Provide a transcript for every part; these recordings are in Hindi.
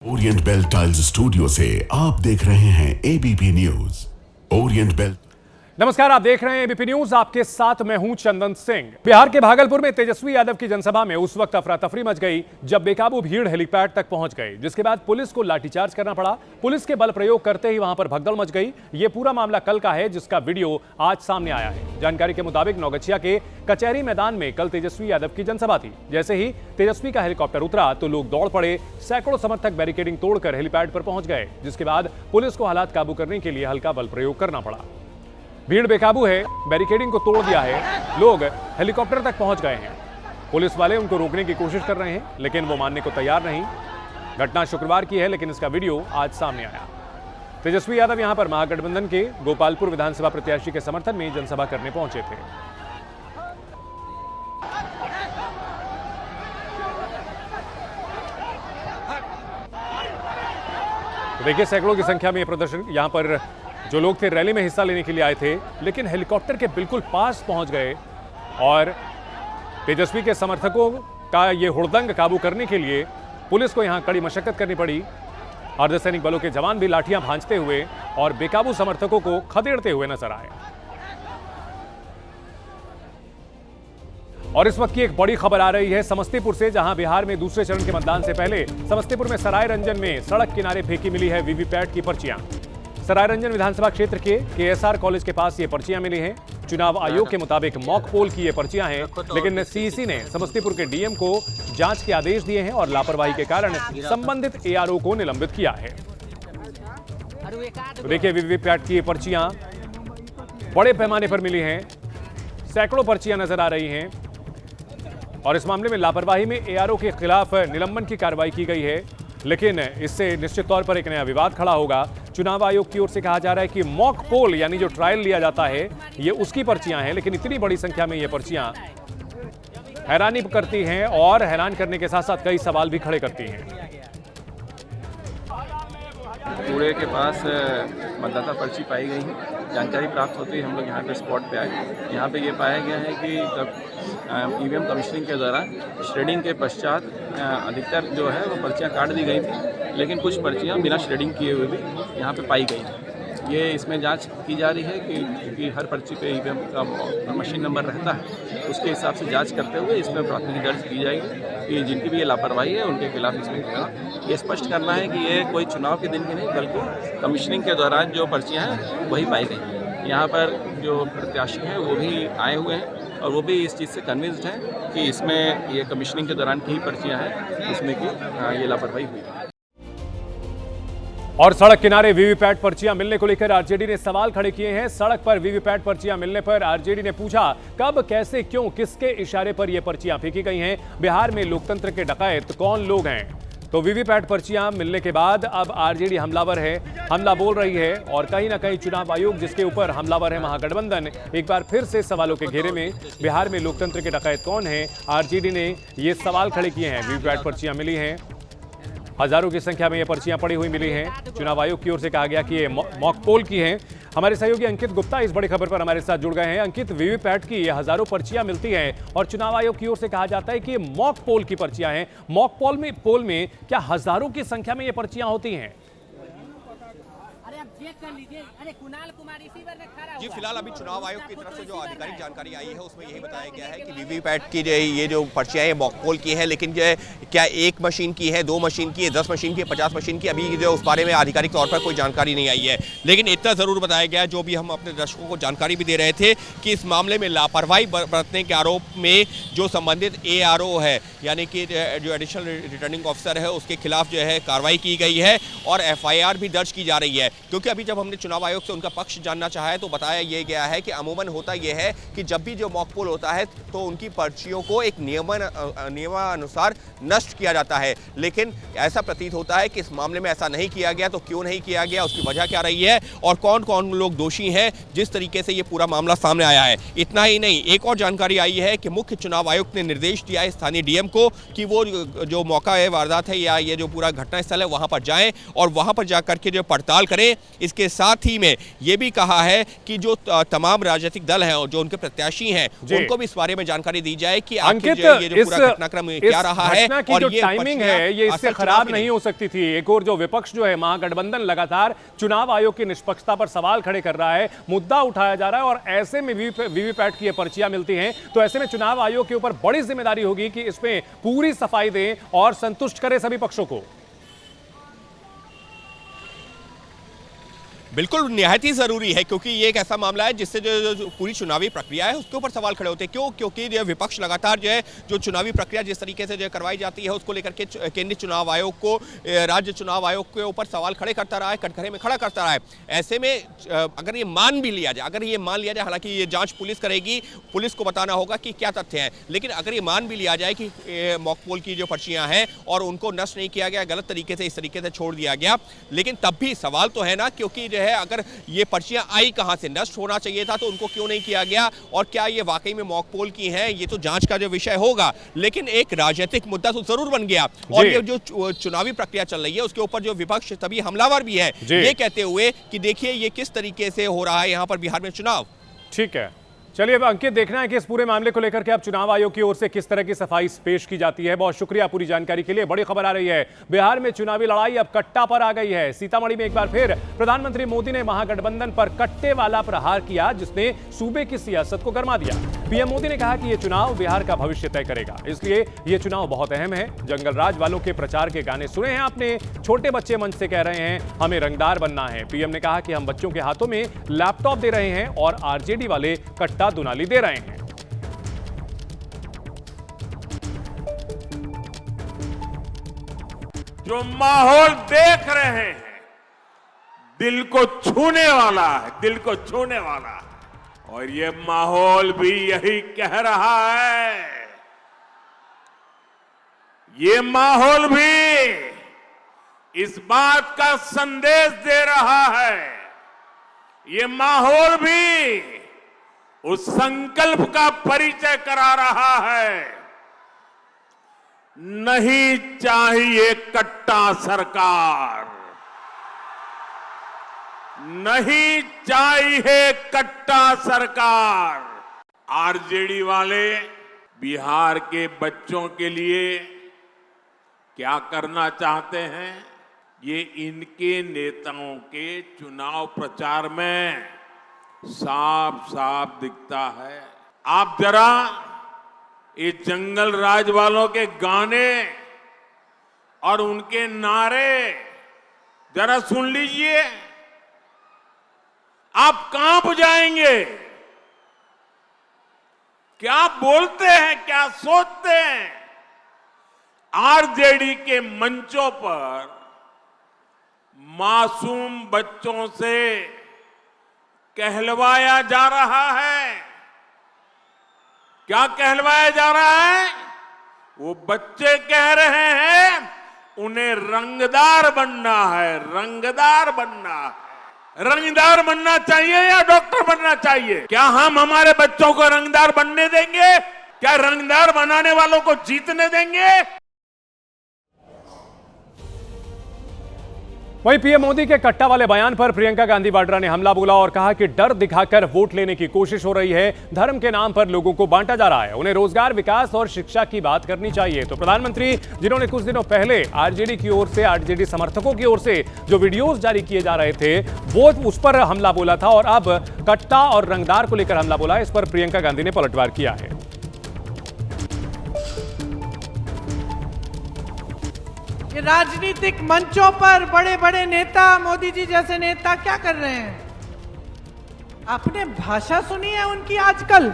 ओरिएंट बेल टाइल्स स्टूडियो से आप देख रहे हैं एबीपी न्यूज। Orient bell. नमस्कार, आप देख रहे हैं एबीपी न्यूज। आपके साथ मैं हूं चंदन सिंह। बिहार के भागलपुर में तेजस्वी यादव की जनसभा में उस वक्त अफरा तफरी मच गई जब बेकाबू भीड़ हेलीपैड तक पहुंच गई, जिसके बाद पुलिस को लाठीचार्ज करना पड़ा। पुलिस के बल प्रयोग करते ही वहां पर भगदड़ मच गई। ये पूरा मामला कल का है, जिसका वीडियो आज सामने आया है। जानकारी के मुताबिक नौगछिया के कचहरी मैदान में कल तेजस्वी यादव की जनसभा थी। जैसे ही तेजस्वी का हेलीकॉप्टर उतरा तो लोग दौड़ पड़े। सैकड़ों समर्थक बैरिकेडिंग तोड़कर हेलीपैड पर पहुंच गए, जिसके बाद पुलिस को हालात काबू करने के लिए हल्का बल प्रयोग करना पड़ा। भीड़ बेकाबू है, बैरिकेडिंग को तोड़ दिया है, लोग हेलीकॉप्टर तक पहुंच गए हैं। पुलिस वाले उनको रोकने की कोशिश कर रहे हैं, लेकिन वो मानने को तैयार नहीं। घटना शुक्रवार की है, लेकिन इसका वीडियो आज सामने आया। तेजस्वी यादव यहां पर महागठबंधन के गोपालपुर विधानसभा प्रत्याशी के समर्थन में जनसभा करने पहुंचे थे। तो देखिए, सैकड़ों की संख्या में यह प्रदर्शन, यहां पर जो लोग थे रैली में हिस्सा लेने के लिए आए थे, लेकिन हेलीकॉप्टर के बिल्कुल पास पहुंच गए और तेजस्वी के समर्थकों का ये हुड़दंग काबू करने के लिए पुलिस को यहां कड़ी मशक्कत करनी पड़ी। अर्धसैनिक बलों के जवान भी लाठियां भांजते हुए और बेकाबू समर्थकों को खदेड़ते हुए नजर आए। और इस वक्त की एक बड़ी खबर आ रही है समस्तीपुर से, जहां बिहार में दूसरे चरण के मतदान से पहले समस्तीपुर में सराय रंजन में सड़क किनारे फेंकी मिली है वीवीपैट की पर्चियां। सराय रंजन विधानसभा क्षेत्र के केएसआर कॉलेज के पास ये पर्चियां मिली हैं। चुनाव आयोग के मुताबिक मॉक पोल की ये पर्चियां हैं, लेकिन सीईसी ने समस्तीपुर के डीएम को जांच के आदेश दिए हैं और लापरवाही के कारण संबंधित एआरओ को निलंबित किया है। तो देखिए, वीवीपैट की ये पर्चियां बड़े पैमाने पर मिली हैं, सैकड़ों पर्चियां नजर आ रही हैं और इस मामले में लापरवाही में एआरओ के खिलाफ निलंबन की कार्रवाई की गई है। लेकिन इससे निश्चित तौर पर एक नया विवाद खड़ा होगा। चुनाव आयोग की ओर से कहा जा रहा है कि मॉक पोल यानी जो ट्रायल लिया जाता है, ये उसकी पर्चियां हैं, लेकिन इतनी बड़ी संख्या में ये पर्चियां हैरानी करती हैं और हैरान करने के साथ साथ कई सवाल भी खड़े करती हैं। कूड़े के पास मतदाता पर्ची पाई गई है। जानकारी प्राप्त होते ही हम लोग यहाँ पे स्पॉट पे आए। यहाँ पे ये पाया गया है कि जब ईवीएम कमीशनिंग के दौरान श्रेडिंग के पश्चात अधिकतर जो है वो पर्चियाँ काट दी गई थी, लेकिन कुछ पर्चियाँ बिना श्रेडिंग किए हुए भी यहाँ पे पाई गई। ये इसमें जांच की जा रही है कि हर पर्ची पे ईवीएम का मशीन नंबर रहता है, उसके हिसाब से जांच करते हुए इसमें प्राथमिकी दर्ज की जाएगी कि जिनकी भी ये लापरवाही है उनके खिलाफ इसमें ये स्पष्ट करना है कि ये कोई चुनाव के दिन की नहीं, बल्कि कमीशनिंग के दौरान जो पर्चियाँ हैं वही पाई गई। यहाँ पर जो प्रत्याशी हैं वो भी आए हुए हैं और वो भी इस चीज़ से कन्विंस्ड हैं कि इसमें ये कमीशनिंग के दौरान की ही पर्चियाँ हैं जिसमें कि ये लापरवाही हुई है। और सड़क किनारे वीवीपैट पर्चियां मिलने को लेकर आरजेडी ने सवाल खड़े किए हैं। सड़क पर वीवीपैट पर्चियां मिलने पर आरजेडी ने पूछा, कब, कैसे, क्यों, किसके इशारे पर यह पर्चियां फेंकी गई हैं? बिहार में लोकतंत्र के डकैत कौन लोग हैं? तो वीवीपैट पर्चियां मिलने के बाद अब आरजेडी हमलावर है, हमला बोल रही है और कहीं ना कहीं चुनाव आयोग जिसके ऊपर हमलावर है महागठबंधन, एक बार फिर से सवालों के घेरे में। बिहार में लोकतंत्र के डकैत कौन है? आरजेडी ने ये सवाल खड़े किए हैं। वीवीपैट पर्चियां मिली हैं, हजारों की संख्या में ये पर्चियां पड़ी हुई मिली हैं। चुनाव आयोग की ओर से कहा गया कि ये मॉक पोल की हैं। हमारे सहयोगी अंकित गुप्ता इस बड़ी खबर पर हमारे साथ जुड़ गए हैं। अंकित, वीवीपैट की ये हजारों पर्चियां मिलती हैं और चुनाव आयोग की ओर से कहा जाता है कि ये मॉक पोल की पर्चियां हैं। मॉक पोल में क्या हजारों की संख्या में ये पर्चियां होती हैं? जी, फिलहाल अभी चुनाव आयोग की तरफ से जो आधिकारिक जानकारी आई है उसमें यही बताया गया है कि वीवीपैट की ये जो पर्चियां हैं मॉक पोल की है, लेकिन जो क्या एक मशीन की है, 2 मशीन की है, 10 मशीन की है, 50 मशीन की, अभी जो उस बारे में आधिकारिक तौर पर कोई जानकारी नहीं आई है। लेकिन इतना जरूर बताया गया है, जो भी हम अपने दर्शकों को जानकारी भी दे रहे थे, कि इस मामले में लापरवाही बरतने के आरोप में जो संबंधित एआरओ है, यानी कि जो एडिशनल रिटर्निंग ऑफिसर है, उसके खिलाफ जो है कार्रवाई की गई है और एफआईआर भी दर्ज की जा रही है। क्योंकि अभी जब हमने चुनाव आयोग से उनका पक्ष जानना चाहा है तो बताया ये गया है कि अमूमन होता यह है कि जब भी जो मॉक पोल होता है तो उनकी पर्चियों को एक नियमानुसार नष्ट किया जाता है, लेकिन ऐसा प्रतीत होता है कि इस मामले में ऐसा नहीं किया गया। तो क्यों नहीं किया गया, उसकी वजह क्या रही है और कौन कौन लोग दोषी हैं, जिस तरीके से ये पूरा मामला सामने आया है। इतना ही नहीं, एक और जानकारी आई है कि मुख्य चुनाव आयुक्त ने निर्देश दिया है स्थानीय डीएम को कि वो जो मौका है, वारदात है या ये जो पूरा घटनास्थल है, वहां पर जाएं और वहां पर जाकर के जो पड़ताल करें इसके साथ ही में ये भी कहा है कि जो तमाम राजनीतिक दल हैं और जो उनके प्रत्याशी हैं उनको भी इस बारे में जानकारी दी जाए कि आखिर ये जो पूरा घटनाक्रम क्या रहा है और ये टाइमिंग है ये इससे खराब नहीं हो सकती थी। एक और जो विपक्ष जो है महागठबंधन लगातार चुनाव आयोग की निष्पक्षता पर सवाल खड़े कर रहा है, मुद्दा उठाया जा रहा है और ऐसे में वीवीपैट की ये पर्चियां मिलती हैं तो ऐसे में चुनाव आयोग के ऊपर बड़ी जिम्मेदारी होगी कि इसमें पूरी सफाई दें और संतुष्ट करें सभी पक्षों को। बिल्कुल निहायत ही जरूरी है क्योंकि ये एक ऐसा मामला है जिससे जो पूरी चुनावी प्रक्रिया है उसके ऊपर सवाल खड़े होते हैं। क्यों? क्योंकि जो विपक्ष लगातार जो है जो चुनावी प्रक्रिया जिस तरीके से जो करवाई जाती है उसको लेकर के केंद्रीय चुनाव आयोग को राज्य चुनाव आयोग के ऊपर सवाल खड़े करता रहा है, कटघरे में खड़ा करता रहा है। ऐसे में अगर ये मान भी लिया जाए, हालांकि ये जांच पुलिस करेगी, पुलिस को बताना होगा कि क्या तथ्य है, लेकिन अगर ये मान भी लिया जाए कि मॉक पोल की जो पर्चियां हैं और उनको नष्ट नहीं किया गया, गलत तरीके से इस तरीके से छोड़ दिया गया, लेकिन तब भी सवाल तो है ना, क्योंकि है अगर ये पर्चियां आई कहां से, नष्ट होना चाहिए था तो उनको क्यों नहीं किया गया और क्या ये वाकई में मॉक पोल की हैं, ये तो जांच का जो विषय होगा। लेकिन एक राजनीतिक मुद्दा तो जरूर बन गया और ये जो चुनावी प्रक्रिया चल रही है उसके ऊपर जो विपक्ष तभी हमलावर भी है ये कहते हुए कि देखिए ये किस तरीके से हो रहा है यहाँ पर बिहार में चुनाव। ठीक है, चलिए अब अंकित देखना है कि इस पूरे मामले को लेकर के अब चुनाव आयोग की ओर से किस तरह की सफाई पेश की जाती है। बहुत शुक्रिया पूरी जानकारी के लिए। बड़ी खबर आ रही है, बिहार में चुनावी लड़ाई अब कट्टा पर आ गई है। सीतामढ़ी में एक बार फिर प्रधानमंत्री मोदी ने महागठबंधन पर कट्टे वाला प्रहार किया जिसने सूबे की सियासत को गरमा दिया। पीएम मोदी ने कहा कि यह चुनाव बिहार का भविष्य तय करेगा, इसलिए यह चुनाव बहुत अहम है। जंगल राज वालों के प्रचार के गाने सुने हैं आपने, छोटे बच्चे मंच से कह रहे हैं हमें रंगदार बनना है। पीएम ने कहा कि हम बच्चों के हाथों में लैपटॉप दे रहे हैं और आरजेडी वाले कट्टा दुनाली दे रहे हैं। जो माहौल देख रहे हैं दिल को छूने वाला है, दिल को छूने वाला है। और ये माहौल भी यही कह रहा है, ये माहौल भी इस बात का संदेश दे रहा है, ये माहौल भी उस संकल्प का परिचय करा रहा है, नहीं चाहिए कट्टा सरकार, नहीं चाहिए कट्टा सरकार। आरजेडी वाले बिहार के बच्चों के लिए क्या करना चाहते हैं ये इनके नेताओं के चुनाव प्रचार में साफ साफ दिखता है। आप जरा ये जंगल राज वालों के गाने और उनके नारे जरा सुन लीजिए, आप कांप जाएंगे। क्या बोलते हैं, क्या सोचते हैं। आरजेडी के मंचों पर मासूम बच्चों से कहलवाया जा रहा है। क्या कहलवाया जा रहा है? वो बच्चे कह रहे हैं उन्हें रंगदार बनना है, रंगदार बनना है। रंगदार बनना चाहिए या डॉक्टर बनना चाहिए? क्या हम हमारे बच्चों को रंगदार बनने देंगे? क्या रंगदार बनाने वालों को जीतने देंगे? वहीं पीएम मोदी के कट्टा वाले बयान पर प्रियंका गांधी वाड्रा ने हमला बोला और कहा कि डर दिखाकर वोट लेने की कोशिश हो रही है, धर्म के नाम पर लोगों को बांटा जा रहा है, उन्हें रोजगार, विकास और शिक्षा की बात करनी चाहिए। तो प्रधानमंत्री जिन्होंने कुछ दिनों पहले आरजेडी की ओर से, आरजेडी समर्थकों की ओर से जो वीडियोज जारी किए जा रहे थे वो उस पर हमला बोला था और अब कट्टा और रंगदार को लेकर हमला बोला। इस पर प्रियंका गांधी ने पलटवार किया है। राजनीतिक मंचों पर बड़े बड़े नेता, मोदी जी जैसे नेता क्या कर रहे हैं? आपने भाषा सुनी है उनकी आजकल?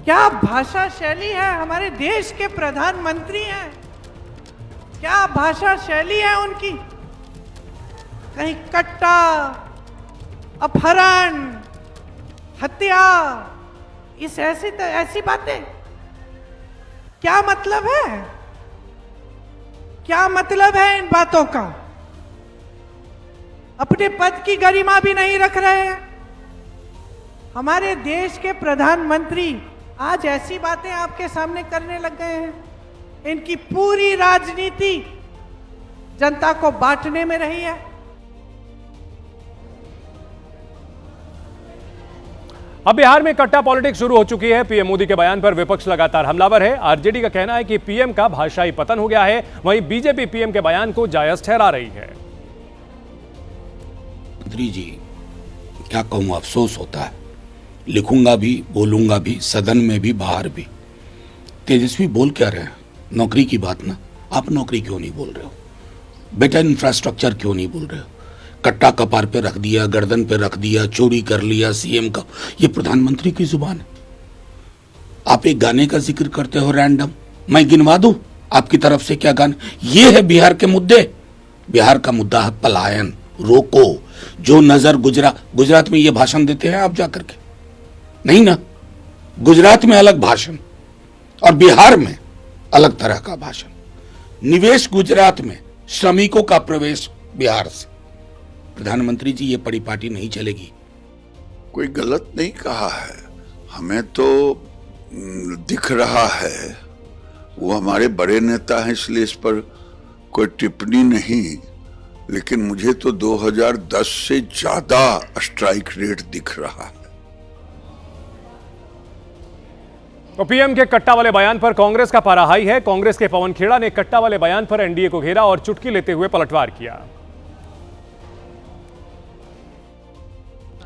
क्या भाषा शैली है? हमारे देश के प्रधानमंत्री हैं, क्या भाषा शैली है उनकी? कहीं कट्टा, अपहरण, हत्या, इस ऐसी बातें, क्या मतलब है? क्या मतलब है इन बातों का? अपने पद की गरिमा भी नहीं रख रहे हैं। हमारे देश के प्रधानमंत्री आज ऐसी बातें आपके सामने करने लग गए हैं। इनकी पूरी राजनीति जनता को बांटने में रही है। अब बिहार में कट्टा पॉलिटिक्स शुरू हो चुकी है। पीएम मोदी के बयान पर विपक्ष लगातार हमलावर है। आरजेडी का कहना है कि पीएम का भाषाई पतन हो गया है, वहीं बीजेपी पीएम के बयान को जायज ठहरा रही है। मंत्री जी, क्या कहूं, अफसोस होता है। लिखूंगा भी, बोलूंगा भी, सदन में भी, बाहर भी। तेजस्वी बोल क्या रहे हैं? नौकरी की बात ना। आप नौकरी क्यों नहीं बोल रहे हो? बेटा इंफ्रास्ट्रक्चर क्यों नहीं बोल रहे हो? कट्टा कपार पे रख दिया, गर्दन पे रख दिया, चोरी कर लिया सीएम का। ये प्रधानमंत्री की जुबान है। आप एक गाने का जिक्र करते हो रैंडम, मैं गिनवा दूं आपकी तरफ से क्या गाने? ये है बिहार के मुद्दे। बिहार का मुद्दा है पलायन। रोको। जो नजर गुजरात में ये भाषण देते हैं आप जाकर के, नहीं ना? गुजरात में अलग भाषण और बिहार में अलग तरह का भाषण। निवेश गुजरात में, श्रमिकों का प्रवेश बिहार से। प्रधानमंत्री जी, ये परिपाटी नहीं चलेगी। कोई गलत नहीं कहा है, हमें तो दिख रहा है। वो हमारे बड़े नेता हैं इसलिए इस पर कोई टिप्पणी नहीं, लेकिन मुझे तो 2010 से ज्यादा स्ट्राइक रेट दिख रहा है। तो पीएम के कट्टा वाले बयान पर कांग्रेस का पारा हाई है। कांग्रेस के पवन खेड़ा ने कट्टा वाले बयान पर एनडीए को घेरा और चुटकी लेते हुए पलटवार किया।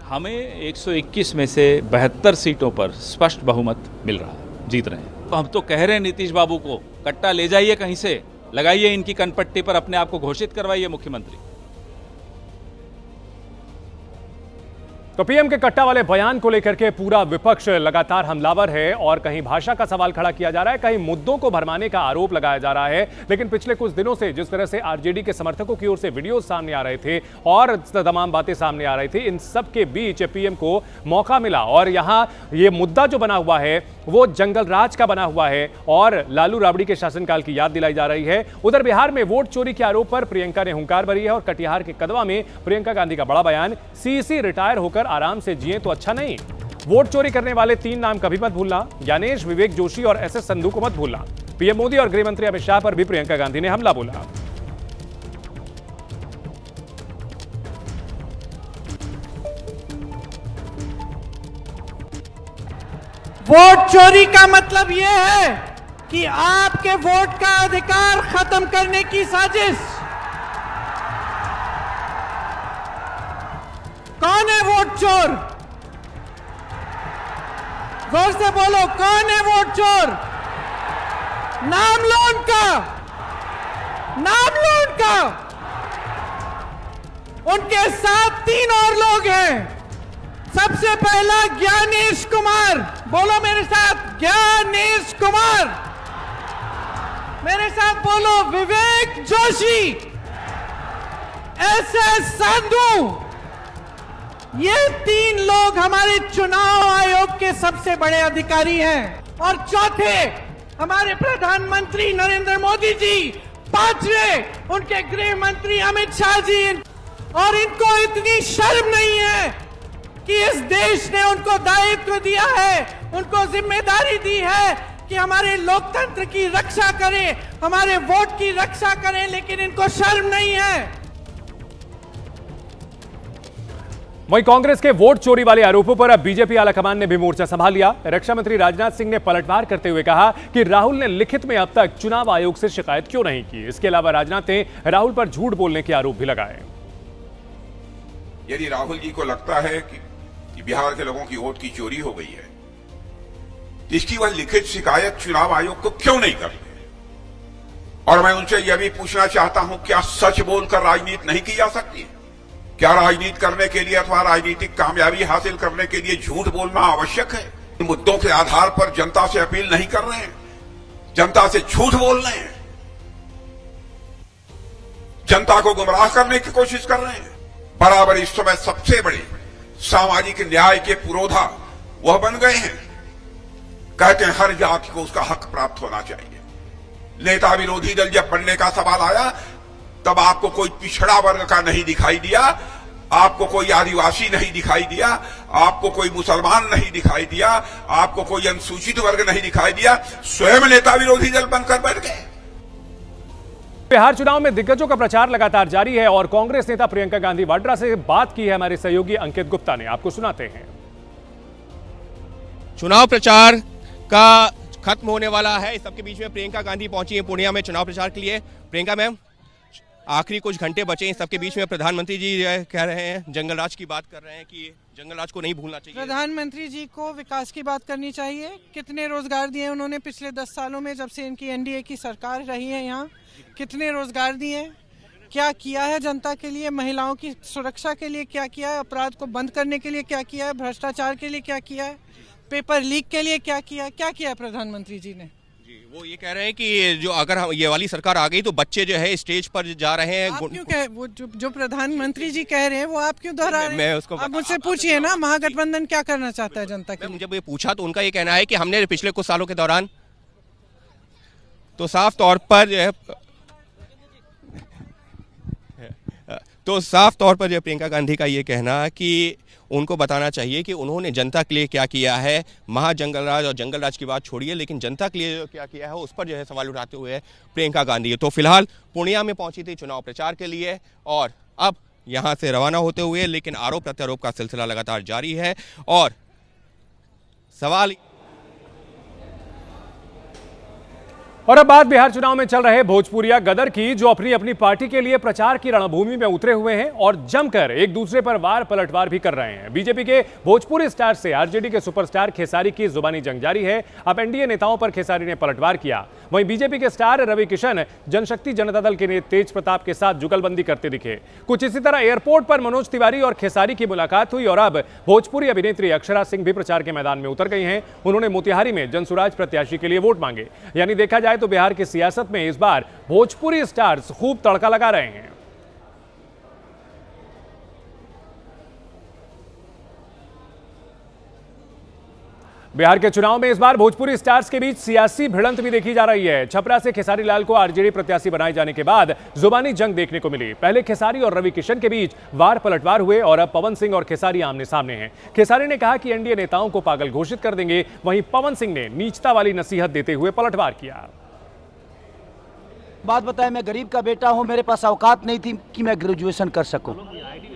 हमें 121 में से 72 सीटों पर स्पष्ट बहुमत मिल रहा है, जीत रहे हैं। तो हम तो कह रहे हैं नीतीश बाबू को, कट्टा ले जाइए कहीं से, लगाइए इनकी कनपट्टी पर, अपने आप को घोषित करवाइए मुख्यमंत्री। तो पीएम के कट्टा वाले बयान को लेकर के पूरा विपक्ष लगातार हमलावर है और कहीं भाषा का सवाल खड़ा किया जा रहा है, कहीं मुद्दों को भरमाने का आरोप लगाया जा रहा है। लेकिन पिछले कुछ दिनों से जिस तरह से आरजेडी के समर्थकों की ओर से वीडियो सामने आ रहे थे और तमाम बातें सामने आ रही थी, इन सब के बीच पीएम को मौका मिला और यहां ये मुद्दा जो बना हुआ है वो जंगल राज का बना हुआ है और लालू राबड़ी के शासनकाल की याद दिलाई जा रही है। उधर बिहार में वोट चोरी के आरोप पर प्रियंका ने हुंकार भरी है और कटिहार के कदवा में प्रियंका गांधी का बड़ा बयान, सीईसी रिटायर होकर आराम से जिए तो अच्छा नहीं। वोट चोरी करने वाले 3 नाम कभी मत भूलना, ज्ञानेश, विवेक जोशी और एसएस संधू को मत भूलना। पीएम मोदी और गृह मंत्री अमित शाह पर भी प्रियंका गांधी ने हमला बोला। वोट चोरी का मतलब यह है कि आपके वोट का अधिकार खत्म करने की साजिश। कौन है वोट चोर? जोर से बोलो, कौन है वोट चोर? नाम लो उनका, नाम लो उनका। उनके साथ 3 और लोग हैं। सबसे पहला ज्ञानेश कुमार, बोलो मेरे साथ, ज्ञानेश कुमार। मेरे साथ बोलो, विवेक जोशी, एसएस संधू। ये 3 लोग हमारे चुनाव आयोग के सबसे बड़े अधिकारी हैं। और चौथे हमारे प्रधानमंत्री नरेंद्र मोदी जी, 5वें उनके गृह मंत्री अमित शाह जी। और इनको इतनी शर्म नहीं है कि इस देश ने उनको दायित्व दिया है, उनको जिम्मेदारी दी है कि हमारे लोकतंत्र की रक्षा करें, हमारे वोट की रक्षा करें, लेकिन इनको शर्म नहीं है। वहीं कांग्रेस के वोट चोरी वाले आरोपों पर अब बीजेपी आलाकमान ने भी मोर्चा संभाल लिया। रक्षा मंत्री राजनाथ सिंह ने पलटवार करते हुए कहा कि राहुल ने लिखित में अब तक चुनाव आयोग से शिकायत क्यों नहीं की। इसके अलावा राजनाथ ने राहुल पर झूठ बोलने के आरोप भी लगाए। यदि राहुल जी को लगता है कि बिहार के लोगों की वोट की चोरी हो गई है, इसकी वह लिखित शिकायत चुनाव आयोग को क्यों नहीं करते? और मैं उनसे यह भी पूछना चाहता हूं, क्या सच बोलकर राजनीति नहीं की जा सकती? क्या राजनीति करने के लिए अथवा राजनीतिक कामयाबी हासिल करने के लिए झूठ बोलना आवश्यक है? इन मुद्दों के आधार पर जनता से अपील नहीं कर रहे हैं, जनता से झूठ बोल रहे हैं, जनता को गुमराह करने की कोशिश कर रहे हैं। बराबर इस समय सबसे बड़े सामाजिक न्याय के पुरोधा वह बन गए हैं। कहते हैं हर जाति को उसका हक प्राप्त होना चाहिए। नेता विरोधी दल जब बनने का सवाल आया तब आपको कोई पिछड़ा वर्ग का नहीं दिखाई दिया, आपको कोई आदिवासी नहीं दिखाई दिया, आपको कोई मुसलमान नहीं दिखाई दिया, आपको कोई अनुसूचित वर्ग नहीं दिखाई दिया, स्वयं नेता विरोधी दल बनकर बैठ गए। बिहार चुनाव में दिग्गजों का प्रचार लगातार जारी है और कांग्रेस नेता प्रियंका गांधी वाड्रा से बात की है हमारे सहयोगी अंकित गुप्ता ने। आपको सुनाते हैं। चुनाव प्रचार का खत्म होने वाला है। इस सबके बीच में प्रियंका गांधी पहुंची है पूर्णिया में चुनाव प्रचार के लिए। प्रियंका मैम, आखिरी कुछ घंटे बचे हैं, सबके बीच में प्रधानमंत्री जी कह रहे हैं, जंगल राज की बात कर रहे हैं कि जंगल राज को नहीं भूलना चाहिए। प्रधानमंत्री जी को विकास की बात करनी चाहिए। कितने रोजगार दिए उन्होंने पिछले 10 सालों में, जब से इनकी एनडीए की सरकार रही है यहाँ? कितने रोजगार दिए, क्या किया है जनता के लिए, महिलाओं की सुरक्षा के लिए क्या किया है, अपराध को बंद करने के लिए क्या किया है, भ्रष्टाचार के लिए क्या किया है, पेपर लीक के लिए क्या किया है प्रधानमंत्री जी ने? वो ये कह रहे हैं कि जो अगर हम ये वाली सरकार आ गई तो बच्चे जो है स्टेज पर जा रहे हैं। आप क्यों कह, वो जो प्रधानमंत्री जी कह रहे हैं वो आप क्यों दोहरा रहे हैं? मैं उसको आप मुझसे पूछिए ना, महागठबंधन क्या करना चाहता है जनता के लिए? जब ये पूछा तो उनका ये कहना है कि हमने पिछले कुछ सालों के दौरान तो साफ तौर पर जो है प्रियंका गांधी का ये कहना कि उनको बताना चाहिए कि उन्होंने जनता के लिए क्या किया है। महाजंगलराज और जंगल राज की बात छोड़िए, लेकिन जनता के लिए क्या किया है उस पर जो है सवाल उठाते हुए प्रियंका गांधी तो फिलहाल पूर्णिया में पहुंची थी चुनाव प्रचार के लिए और अब यहां से रवाना होते हुए, लेकिन आरोप प्रत्यारोप का सिलसिला लगातार जारी है और सवाल। और अब बात बिहार चुनाव में चल रहे भोजपुरिया गदर की, जो अपनी अपनी पार्टी के लिए प्रचार की रणभूमि में उतरे हुए हैं और जमकर एक दूसरे पर वार पलटवार भी कर रहे हैं। बीजेपी के भोजपुरी स्टार से आरजेडी के सुपरस्टार खेसारी की जुबानी जंग जारी है। अब एनडीए नेताओं पर खेसारी ने पलटवार किया। वहीं बीजेपी के स्टार रवि किशन जनशक्ति जनता दल के तेज प्रताप के साथ जुगलबंदी करते दिखे। कुछ इसी तरह एयरपोर्ट पर मनोज तिवारी और खेसारी की मुलाकात हुई और अब भोजपुरी अभिनेत्री अक्षरा सिंह भी प्रचार के मैदान में उतर गई हैं। उन्होंने मोतिहारी में जनसुराज प्रत्याशी के लिए वोट मांगे। यानी देखा जाए तो बिहार की सियासत में इस बार भोजपुरी स्टार्स खूब तड़का लगा रहे हैं। बिहार के चुनाव में इस बार भोजपुरी स्टार्स के बीच सियासी भिड़ंत भी देखी जा रही है। छपरा से खेसारी लाल को आरजेडी प्रत्याशी बनाए जाने के बाद जुबानी जंग देखने को मिली। पहले खेसारी और रवि किशन के बीच वार पलटवार हुए और अब पवन सिंह और खेसारी आमने सामने हैं। खेसारी ने कहा कि एनडीए नेताओं को पागल घोषित कर देंगे, वहीं पवन सिंह ने नीचता वाली नसीहत देते हुए पलटवार किया। बात बताए, मैं गरीब का बेटा हूं, मेरे पास औकात नहीं थी कि मैं ग्रेजुएशन कर सकूं।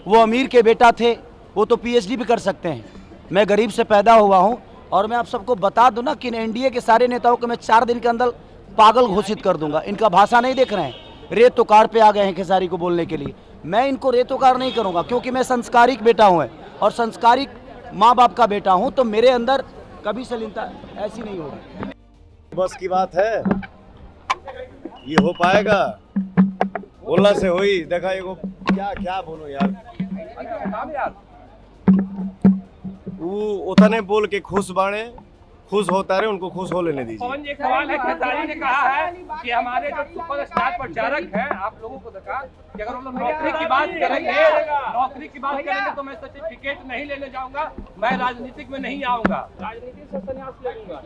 वो अमीर के बेटा थे, वो तो पीएचडी भी कर सकते हैं। मैं गरीब से पैदा हुआ हूं और मैं आप सबको बता दूं ना कि एनडीए के सारे नेताओं को मैं 4 दिन के अंदर पागल घोषित कर दूंगा। इनका भाषा नहीं देख रहे हैं, रेत तो कार पे आ गए हैं खेसारी को बोलने के लिए। मैं इनको रेतोकार नहीं करूंगा क्योंकि मैं संस्कारिक बेटा हूँ और संस्कारिक माँ बाप का बेटा हूँ, तो मेरे अंदर कभी सलीलता ऐसी नहीं होगी। बस की बात है, ये हो पाएगा, बोलना से होई। देखा एगो क्या बोलो यार, वो उतने बोल के खुश बाणे, खुश होता रहे, उनको खुश हो लेने दीजिए। एक सवाल है, खेसारी ने कहा है कि हमारे जो सुपरस्टार प्रचारक हैं, आप लोगों को देखा कि अगर हम लोग नौकरी की बात करेंगे तो मैं सर्टिफिकेट नहीं लेने जाऊंगा, मैं राजनीतिक में नहीं आऊंगा, राजनीति से संन्यास ले लूंगा।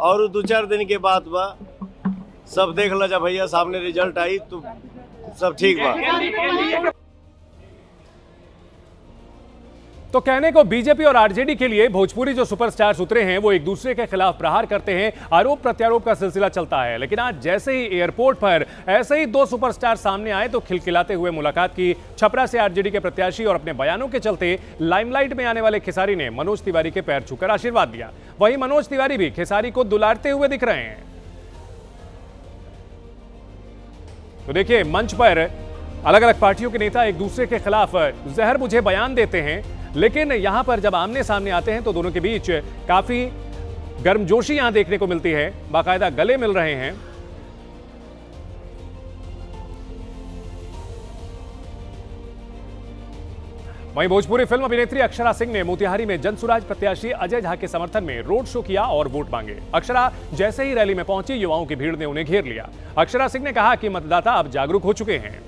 और 2-4 दिन के बाद बा सब देख ला, जब भैया सामने रिजल्ट आई तो सब ठीक बा। तो कहने को बीजेपी और आरजेडी के लिए भोजपुरी जो सुपरस्टार्स उतरे हैं वो एक दूसरे के खिलाफ प्रहार करते हैं, आरोप प्रत्यारोप का सिलसिला चलता है। लेकिन आज जैसे ही एयरपोर्ट पर ऐसे ही 2 सुपरस्टार सामने आए तो खिलखिलाते हुए मुलाकात की। छपरा से आरजेडी के प्रत्याशी और अपने बयानों के चलते लाइमलाइट में आने वाले खेसारी ने मनोज तिवारी के पैर छूकर आशीर्वाद दिया। वहीं मनोज तिवारी भी खेसारी को दुलारते हुए दिख रहे हैं। तो देखिए, मंच पर अलग अलग पार्टियों के नेता एक दूसरे के खिलाफ जहर बुझे बयान देते हैं, लेकिन यहां पर जब आमने सामने आते हैं तो दोनों के बीच काफी गर्मजोशी यहां देखने को मिलती है, बाकायदा गले मिल रहे हैं। वहीं भोजपुरी फिल्म अभिनेत्री अक्षरा सिंह ने मोतिहारी में जनसुराज प्रत्याशी अजय झा के समर्थन में रोड शो किया और वोट मांगे। अक्षरा जैसे ही रैली में पहुंची, युवाओं की भीड़ ने उन्हें घेर लिया। अक्षरा सिंह ने कहा कि मतदाता अब जागरूक हो चुके हैं।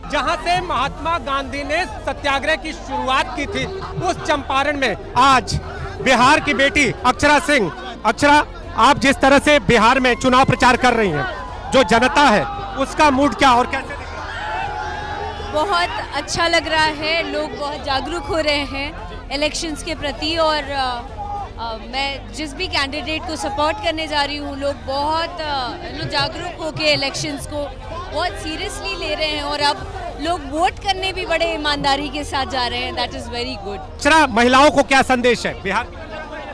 जहां से महात्मा गांधी ने सत्याग्रह की शुरुआत की थी, उस चंपारण में आज बिहार की बेटी अक्षरा सिंह, अक्षरा, आप जिस तरह से बिहार में चुनाव प्रचार कर रही हैं, जो जनता है उसका मूड क्या और कैसे दिख रहा है? बहुत अच्छा लग रहा है, लोग बहुत जागरूक हो रहे हैं इलेक्शंस के प्रति और मैं जिस भी कैंडिडेट को सपोर्ट करने जा रही हूँ, लोग बहुत जागरूक होकर इलेक्शंस को बहुत सीरियसली ले रहे हैं और अब लोग वोट करने भी बड़े ईमानदारी के साथ जा रहे हैं। That is very good. अच्छा, महिलाओं को क्या संदेश है बिहार?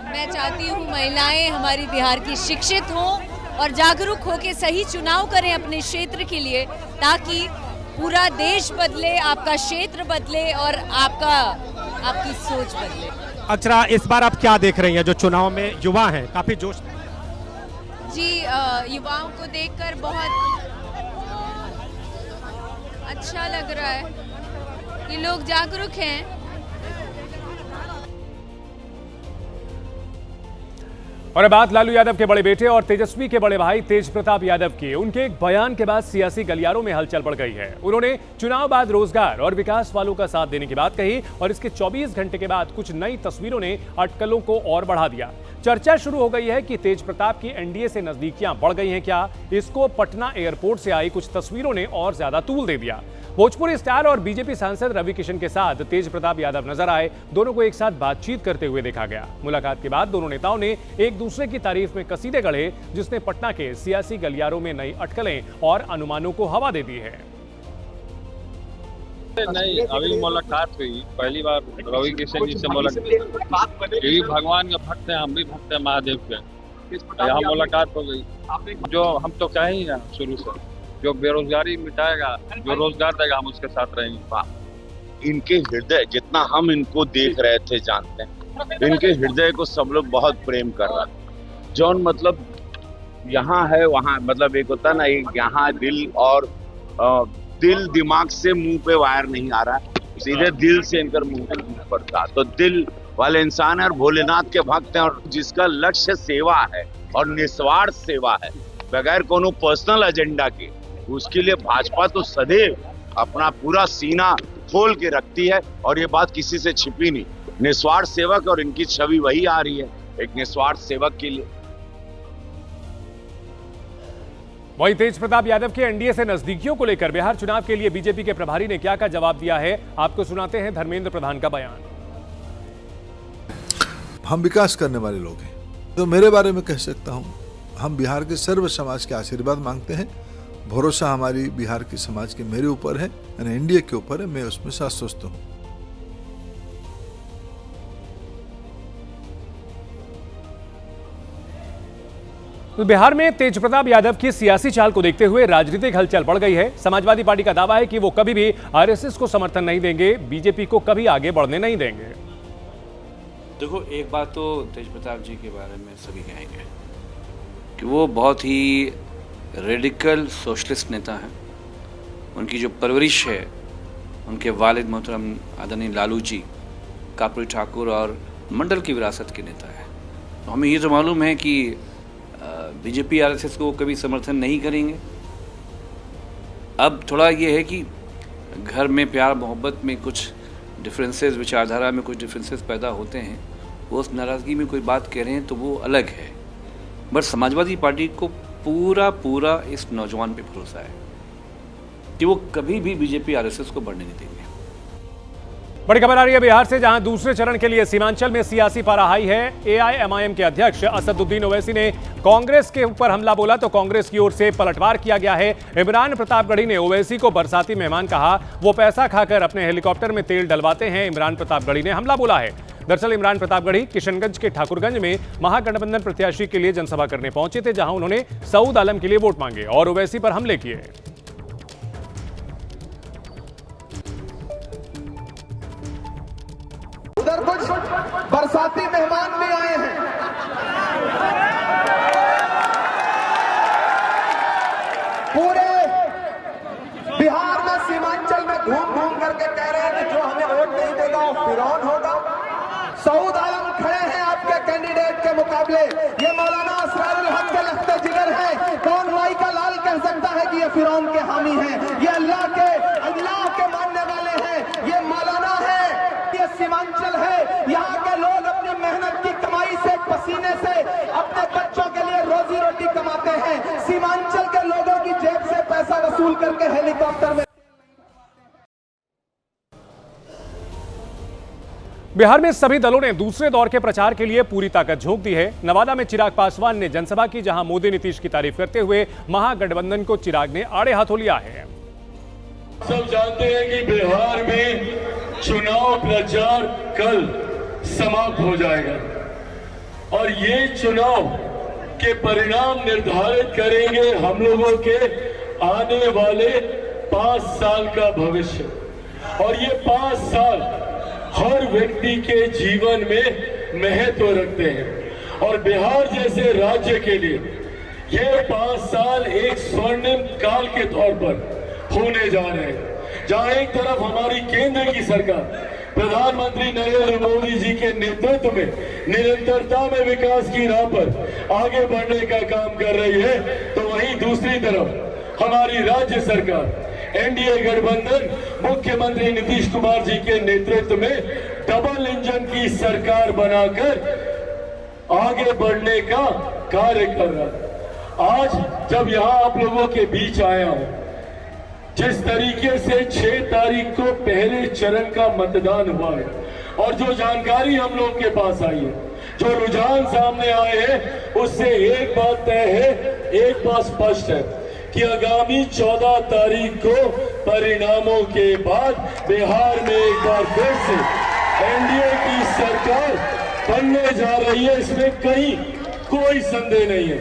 मैं चाहती हूँ महिलाएं हमारी बिहार की शिक्षित हों और जागरूक होकर सही चुनाव करें अपने क्षेत्र के लिए, ताकि पूरा देश बदले, आपका क्षेत्र बदले और आपकी सोच बदले। अक्षरा, इस बार आप क्या देख रही हैं? जो चुनाव में युवा हैं, काफी जोश जी, युवाओं को देखकर बहुत अच्छा लग रहा है कि लोग जागरूक हैं। और अब बात लालू यादव के बड़े बेटे और तेजस्वी के बड़े भाई तेज प्रताप यादव की। उनके एक बयान के बाद सियासी गलियारों में हलचल बढ़ गई है। उन्होंने चुनाव बाद रोजगार और विकास वालों का साथ देने की बात कही और इसके 24 घंटे के बाद कुछ नई तस्वीरों ने अटकलों को और बढ़ा दिया। चर्चा शुरू हो गई है कि तेज प्रताप की एनडीए से नजदीकियां बढ़ गई हैं क्या? इसको पटना एयरपोर्ट से आई कुछ तस्वीरों ने और ज्यादा तूल दे दिया। भोजपुरी स्टार और बीजेपी सांसद रवि किशन के साथ तेज प्रताप यादव नजर आए। दोनों को एक साथ बातचीत करते हुए देखा गया। मुलाकात के बाद दोनों नेताओं ने एक दूसरे की तारीफ में कसीदे गढ़े, जिसने पटना के सियासी गलियारों में नई अटकलें और अनुमानों को हवा दे दी है। नहीं, अभी मुलाकात हुई, पहली बार रवि किशन जी से मुलाकात। ये भी भगवान का भक्त है, हम भी भक्त है महादेव के। यहाँ मुलाकात हो गई। जो हम तो कह ही हैं शुरू से, जो बेरोजगारी मिटाएगा, जो रोजगार देगा, हम उसके साथ रहेंगे। इनके हृदय, जितना हम इनको देख रहे थे, जानते हैं, इनके हृदय को सब लोग बहुत प्रेम कर रहा था। जौन मतलब यहाँ है वहाँ, मतलब एक होता ना, एक यहाँ दिल और दिल दिमाग से मुंह पे वायर नहीं आ रहा, सीधे दिल से इनकर मुंह पे पड़ता। तो दिल वाले इंसान है और भोलेनाथ के भक्त हैं, और जिसका लक्ष्य सेवा है और निस्वार्थ सेवा है, बगैर कोनो पर्सनल एजेंडा के, उसके लिए भाजपा तो सदैव अपना पूरा सीना खोल के रखती है। और ये बात किसी से छिपी नहीं। निस्वार्थ सेवक, और इनकी छवि वही आ रही है, एक निस्वार्थ सेवक के लिए। वहीं तेज प्रताप यादव के एनडीए से नजदीकियों को लेकर बिहार चुनाव के लिए बीजेपी के प्रभारी ने क्या जवाब दिया है, आपको सुनाते हैं धर्मेंद्र प्रधान का बयान। हम विकास करने वाले लोग हैं, तो मेरे बारे में कह सकता हूं, हम बिहार के सर्व समाज के आशीर्वाद मांगते हैं। भरोसा हमारी बिहार के समाज के मेरे ऊपर है, एनडीए के ऊपर है, मैं उसमें आश्वस्त हूं। तो बिहार में तेज प्रताप यादव की सियासी चाल को देखते हुए राजनीतिक हलचल बढ़ गई है। समाजवादी पार्टी का दावा है कि वो कभी भी आरएसएस को समर्थन नहीं देंगे, बीजेपी को कभी आगे बढ़ने नहीं देंगे। देखो, एक बात तो तेज प्रताप जी के बारे में सभी कहेंगे कि वो बहुत ही रेडिकल सोशलिस्ट नेता हैं। उनकी जो परवरिश है, उनके वालिद मोहतरम आदरणीय लालू जी कर्पूरी ठाकुर और मंडल की विरासत के नेता है। तो हमें ये तो मालूम है कि बीजेपी आरएसएस को कभी समर्थन नहीं करेंगे। अब थोड़ा ये है कि घर में प्यार मोहब्बत में कुछ डिफरेंसेस, विचारधारा में कुछ डिफरेंसेस पैदा होते हैं, वो उस नाराज़गी में कोई बात कह रहे हैं तो वो अलग है। बट समाजवादी पार्टी को पूरा इस नौजवान पे भरोसा है कि वो कभी भी बीजेपी आरएसएस को बढ़ने नहीं देंगे। बड़ी खबर आ रही है बिहार से, जहां दूसरे चरण के लिए सीमांचल में सियासी पारा हाई है। एआईएमआईएम के अध्यक्ष असदुद्दीन ओवैसी ने कांग्रेस के ऊपर हमला बोला तो कांग्रेस की ओर से पलटवार किया गया है। इमरान प्रतापगढ़ी ने ओवैसी को बरसाती मेहमान कहा, वो पैसा खाकर अपने हेलीकॉप्टर में तेल डलवाते हैं, इमरान प्रतापगढ़ी ने हमला बोला है। दरअसल इमरान प्रतापगढ़ी किशनगंज के ठाकुरगंज में महागठबंधन प्रत्याशी के लिए जनसभा करने पहुंचे थे, जहां उन्होंने सऊद आलम के लिए वोट मांगे और ओवैसी पर हमले किए। उधर कुछ बरसाती मेहमान भी आए हैं। पूरे बिहार में सीमांचल में घूम करके कह रहे हैं कि जो हमें वोट नहीं देगा वो फिरौन होगा। सऊद आलम खड़े हैं आपके कैंडिडेट के मुकाबले। ये मौलाना असरारुल हक के लख्ते जिगर हैं। कौन माई का लाल कह सकता है कि ये फिरौन के हामी हैं? ये अल्लाह के मानने वाले हैं। ये मौलाना है, ये सीमांचल है। यहाँ के लोग अपनी मेहनत की कमाई से, पसीने से अपने बच्चों के लिए रोजी रोटी कमाते हैं। सीमांचल के लोगों की जेब से पैसा वसूल करके हेलीकॉप्टर में। बिहार में सभी दलों ने दूसरे दौर के प्रचार के लिए पूरी ताकत झोंक दी है। नवादा में चिराग पासवान ने जनसभा की, जहां मोदी नीतीश की तारीफ करते हुए महागठबंधन को चिराग ने आड़े हाथों लिया है। सब जानते हैं कि बिहार में चुनाव प्रचार कल समाप्त हो जाएगा और ये चुनाव के परिणाम निर्धारित करेंगे हम लोगों के आने वाले 5 साल का भविष्य। और ये 5 साल हर व्यक्ति के जीवन में महत्व रखते हैं और बिहार जैसे राज्य के लिए ये 5 साल एक स्वर्णिम काल के तौर पर होने जा रहे हैं, जहां एक तरफ हमारी केंद्र की सरकार प्रधानमंत्री नरेंद्र मोदी जी के नेतृत्व में निरंतरता में विकास की राह पर आगे बढ़ने का काम कर रही है, तो वहीं दूसरी तरफ हमारी राज्य सरकार एनडीए गठबंधन मुख्यमंत्री नीतीश कुमार जी के नेतृत्व में डबल इंजन की सरकार बनाकर आगे बढ़ने का कार्य कर रहा है। आज जब यहाँ आप लोगों के बीच आया हूं, जिस तरीके से 6 तारीख को पहले चरण का मतदान हुआ है और जो जानकारी हम लोग के पास आई है, जो रुझान सामने आए हैं, उससे एक बात तय है, एक बात स्पष्ट है कि आगामी 14 तारीख को परिणामों के बाद बिहार में एक बार फिर से एनडीए की सरकार बनने जा रही है, इसमें कहीं कोई संदेह नहीं है।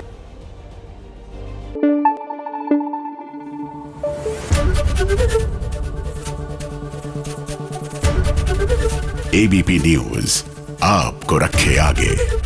एबीपी न्यूज आपको रखे आगे।